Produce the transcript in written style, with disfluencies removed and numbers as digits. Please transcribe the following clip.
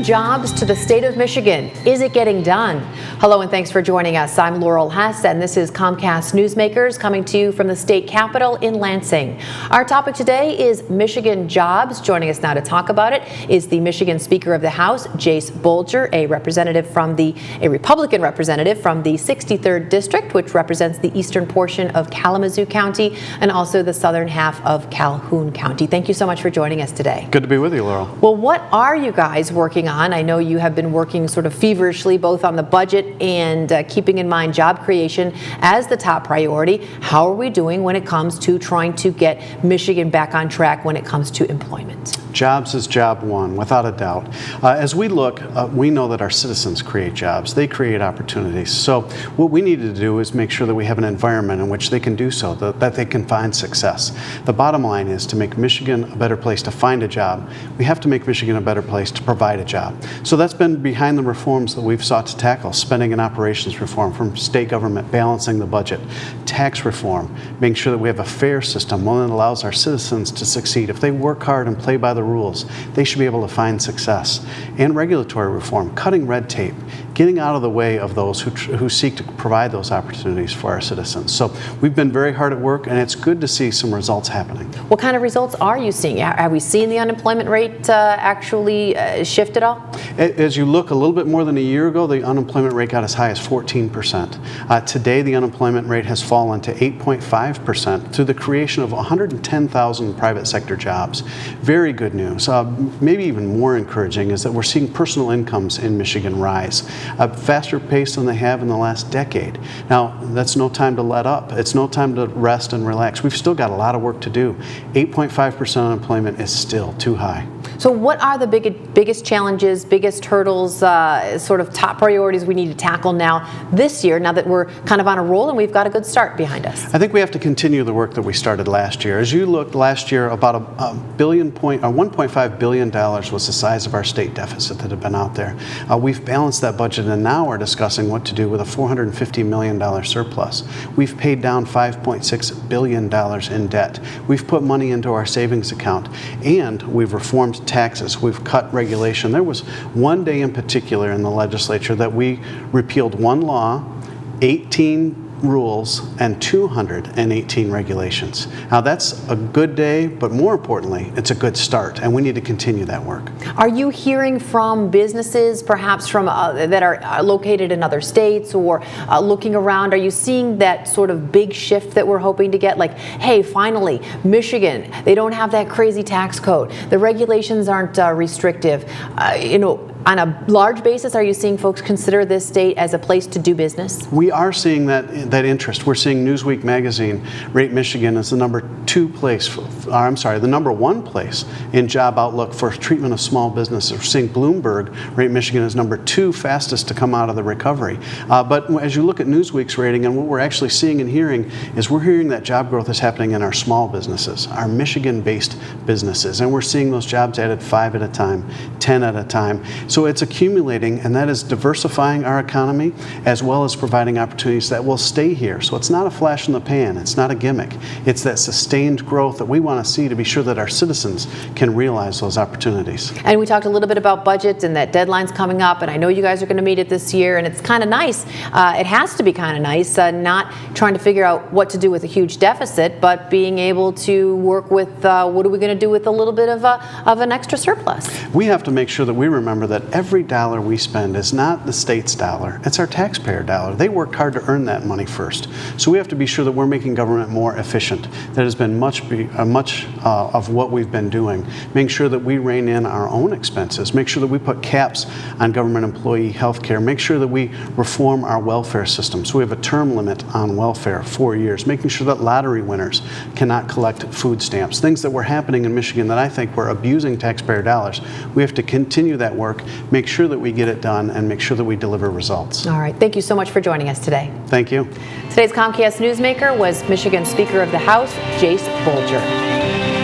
Bringing jobs to the state of Michigan. Is it getting done? Hello and thanks for joining us. I'm Laurel Hess and this is Comcast Newsmakers coming to you from the state capitol in Lansing. Our topic today is Michigan jobs. Joining us now to talk about it is the Michigan Speaker of the House, Jase Bolger, a Republican representative from the 63rd District, which represents the eastern portion of Kalamazoo County and also the southern half of Calhoun County. Thank you so much for joining us today. Good to be with you, Laurel. Well, what are you guys working on? I know you have been working sort of feverishly both on the budget and keeping in mind job creation as the top priority. How are we doing when it comes to trying to get Michigan back on track when it comes to employment? Jobs is job one, without a doubt. As we look, we know that our citizens create jobs. They create opportunities. So what we need to do is make sure that we have an environment in which they can do so, that they can find success. The bottom line is to make Michigan a better place to find a job. We have to make Michigan a better place to provide a job. So that's been behind the reforms that we've sought to tackle. Spending and operations reform from state government, balancing the budget, tax reform, making sure that we have a fair system, one that allows our citizens to succeed. If they work hard and play by the rules, they should be able to find success. And regulatory reform, cutting red tape, getting out of the way of those who seek to provide those opportunities for our citizens. So we've been very hard at work, and it's good to see some results happening. What kind of results are you seeing? Have we seen the unemployment rate actually shift at all? As you look a little bit more than a year ago, the unemployment rate got as high as 14%. Today, the unemployment rate has fallen to 8.5% through the creation of 110,000 private sector jobs. Very good news. Maybe even more encouraging is that we're seeing personal incomes in Michigan rise at a faster pace than they have in the last decade. Now, that's no time to let up. It's no time to rest and relax. We've still got a lot of work to do. 8.5% unemployment is still too high. So what are the biggest challenges, biggest hurdles, sort of top priorities we need to tackle now this year, now that we're kind of on a roll and we've got a good start behind us? I think we have to continue the work that we started last year. As you looked last year, about $1.5 billion was the size of our state deficit that had been out there. We've balanced that budget and now we're discussing what to do with a $450 million surplus. We've paid down $5.6 billion in debt. We've put money into our savings account and we've reformed taxes. We've cut regulation. There was one day in particular in the legislature that we repealed one law, 18 rules, and 218 regulations. Now that's a good day, but more importantly, it's a good start, and we need to continue that work. Are you hearing from businesses, perhaps from that are located in other states, or looking around? Are you seeing that sort of big shift that we're hoping to get? Like, hey, finally, Michigan, they don't have that crazy tax code. The regulations aren't restrictive. On a large basis, are you seeing folks consider this state as a place to do business? We are seeing that interest. We're seeing Newsweek magazine rate Michigan as the number one place in job outlook for treatment of small businesses. We're seeing Bloomberg rate Michigan as number 2 fastest to come out of the recovery. But as you look at Newsweek's rating, and what we're actually seeing and hearing is we're hearing that job growth is happening in our small businesses, our Michigan-based businesses, and we're seeing those jobs added 5 at a time, 10 at a time. So it's accumulating, and that is diversifying our economy as well as providing opportunities that will stay here. So it's not a flash in the pan. It's not a gimmick. It's that sustained growth that we want to see to be sure that our citizens can realize those opportunities. And we talked a little bit about budget and that deadline's coming up, and I know you guys are going to meet it this year, and it's kind of nice. It has to be kind of nice, not trying to figure out what to do with a huge deficit, but being able to work with what are we going to do with a little bit of an extra surplus. We have to make sure that we remember that every dollar we spend is not the state's dollar, it's our taxpayer dollar. They worked hard to earn that money first. So we have to be sure that we're making government more efficient. That has been much of what we've been doing. Making sure that we rein in our own expenses, make sure that we put caps on government employee health care, make sure that we reform our welfare system. So we have a term limit on welfare, 4 years, making sure that lottery winners cannot collect food stamps. Things that were happening in Michigan that I think were abusing taxpayer dollars. We have to continue that work, make sure that we get it done, and make sure that we deliver results. All right. Thank you so much for joining us today. Thank you. Today's Comcast Newsmaker was Michigan Speaker of the House, Jase Bolger.